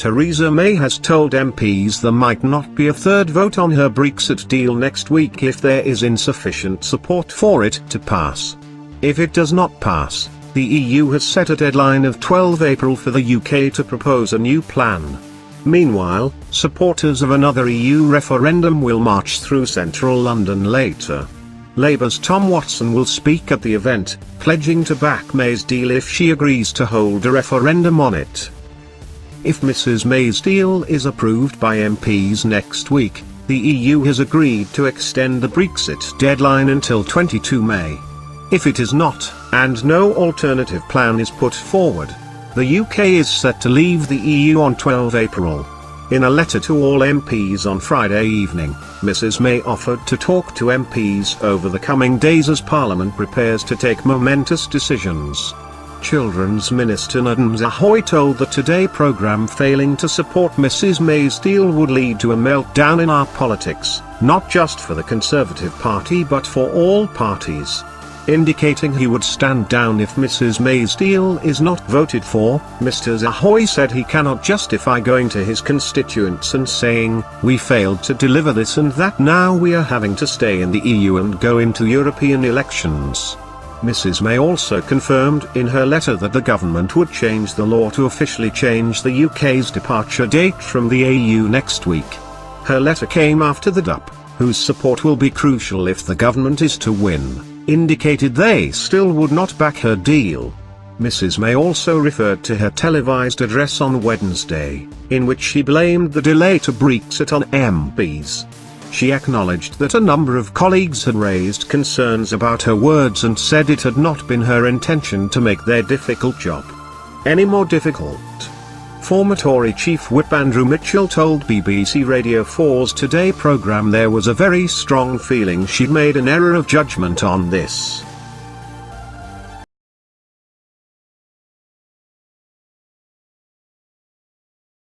Theresa May has told MPs there might not be a third vote on her Brexit deal next week if there is insufficient support for it to pass. If it does not pass, the EU has set a deadline of 12 April for the UK to propose a new plan. Meanwhile, supporters of another EU referendum will march through central London later. Labour's Tom Watson will speak at the event, pledging to back May's deal if she agrees to hold a referendum on it. If Mrs May's deal is approved by MPs next week, the EU has agreed to extend the Brexit deadline until 22 May. If it is not, and no alternative plan is put forward, the UK is set to leave the EU on 12 April. In a letter to all MPs on Friday evening, Mrs May offered to talk to MPs over the coming days as Parliament prepares to take momentous decisions. Children's Minister Theresa May told the Today programme failing to support Mrs May's deal would lead to a meltdown in our politics, not just for the Conservative Party but for all parties. Indicating he would stand down if Mrs May's deal is not voted for, Mr Zahoy said he cannot justify going to his constituents and saying, "We failed to deliver this and that, now we are having to stay in the EU and go into European elections." Mrs May also confirmed in her letter that the government would change the law to officially change the UK's departure date from the EU next week. Her letter came after the DUP, whose support will be crucial if the government is to win, indicated they still would not back her deal. Mrs May also referred to her televised address on Wednesday, in which she blamed the delay to Brexit on MPs. She acknowledged that a number of colleagues had raised concerns about her words and said it had not been her intention to make their difficult job any more difficult. Former Tory Chief Whip Andrew Mitchell told BBC Radio 4's Today programme there was a very strong feeling she'd made an error of judgment on this.